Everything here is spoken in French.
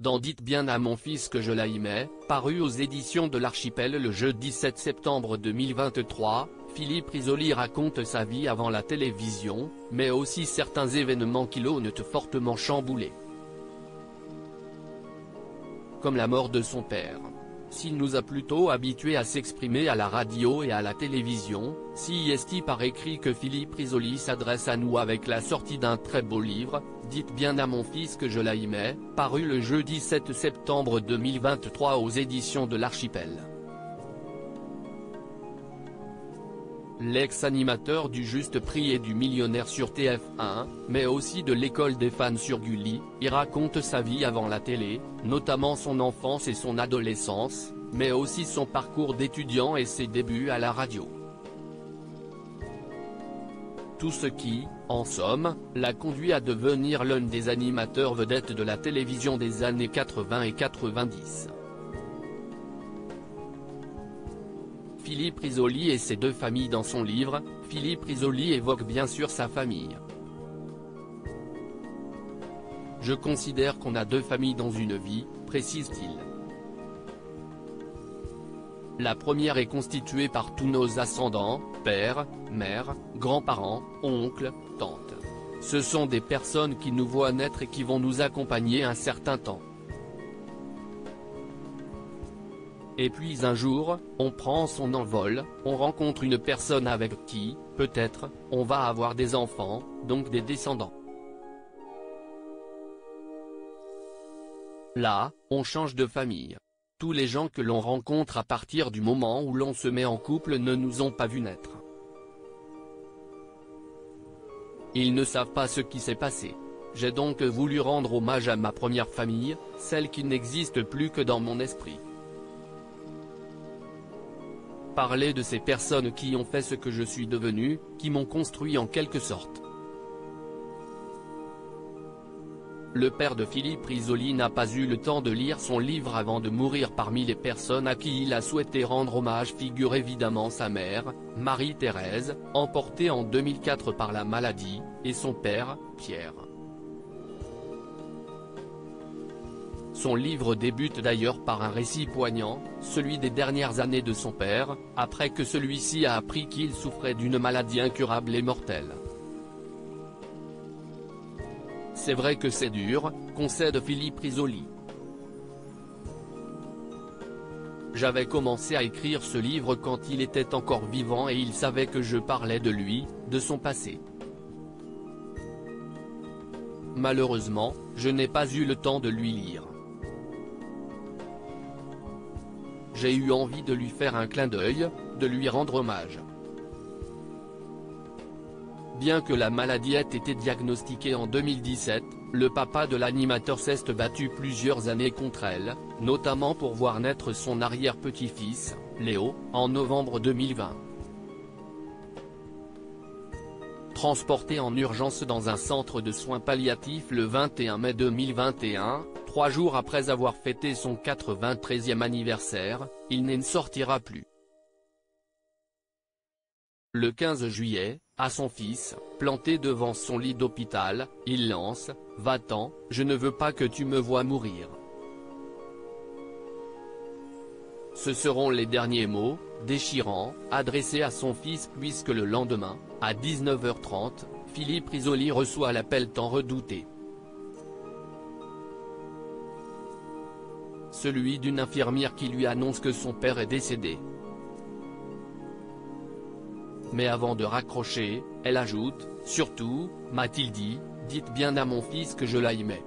dans Dites bien à mon fils que je l'aimais, paru aux éditions de l'Archipel le jeudi 7 septembre 2023, Philippe Risoli raconte sa vie avant la télévision, mais aussi certains événements qui l'ont fortement chamboulé. Comme la mort de son père. S'il nous a plutôt habitués à s'exprimer à la radio et à la télévision, si est par écrit que Philippe Risoli s'adresse à nous avec la sortie d'un très beau livre, Dites bien à mon fils que je l'aimais, paru le jeudi 7 septembre 2023 aux éditions de l'Archipel. L'ex-animateur du Juste Prix et du Millionnaire sur TF1, mais aussi de l'École des fans sur Gulli, y raconte sa vie avant la télé, notamment son enfance et son adolescence, mais aussi son parcours d'étudiant et ses débuts à la radio. Tout ce qui, en somme, l'a conduit à devenir l'un des animateurs vedettes de la télévision des années 80 et 90. Philippe Risoli et ses deux familles. Dans son livre, Philippe Risoli évoque bien sûr sa famille. Je considère qu'on a deux familles dans une vie, précise-t-il. La première est constituée par tous nos ascendants, père, mère, grands-parents, oncles, tantes. Ce sont des personnes qui nous voient naître et qui vont nous accompagner un certain temps. Et puis un jour, on prend son envol, on rencontre une personne avec qui, peut-être, on va avoir des enfants, donc des descendants. Là, on change de famille. Tous les gens que l'on rencontre à partir du moment où l'on se met en couple ne nous ont pas vu naître. Ils ne savent pas ce qui s'est passé. J'ai donc voulu rendre hommage à ma première famille, celle qui n'existe plus que dans mon esprit. Parler de ces personnes qui ont fait ce que je suis devenu, qui m'ont construit en quelque sorte. Le père de Philippe Risoli n'a pas eu le temps de lire son livre avant de mourir. Parmi les personnes à qui il a souhaité rendre hommage figure évidemment sa mère, Marie-Thérèse, emportée en 2004 par la maladie, et son père, Pierre. Son livre débute d'ailleurs par un récit poignant, celui des dernières années de son père, après que celui-ci a appris qu'il souffrait d'une maladie incurable et mortelle. C'est vrai que c'est dur, concède Philippe Risoli. J'avais commencé à écrire ce livre quand il était encore vivant et il savait que je parlais de lui, de son passé. Malheureusement, je n'ai pas eu le temps de lui lire. J'ai eu envie de lui faire un clin d'œil, de lui rendre hommage. Bien que la maladie ait été diagnostiquée en 2017, le papa de l'animateur s'est battu plusieurs années contre elle, notamment pour voir naître son arrière-petit-fils, Léo, en novembre 2020. Transporté en urgence dans un centre de soins palliatifs le 21 mai 2021, 3 jours après avoir fêté son 93e anniversaire, il ne sortira plus. Le 15 juillet, à son fils, planté devant son lit d'hôpital, il lance « Va-t'en, je ne veux pas que tu me voies mourir ». Ce seront les derniers mots, déchirants, adressés à son fils puisque le lendemain, à 19h30, Philippe Risoli reçoit l'appel tant redouté. Celui d'une infirmière qui lui annonce que son père est décédé. Mais avant de raccrocher, elle ajoute « Surtout, m'a-t-il dit, dites bien à mon fils que je l'aimais ».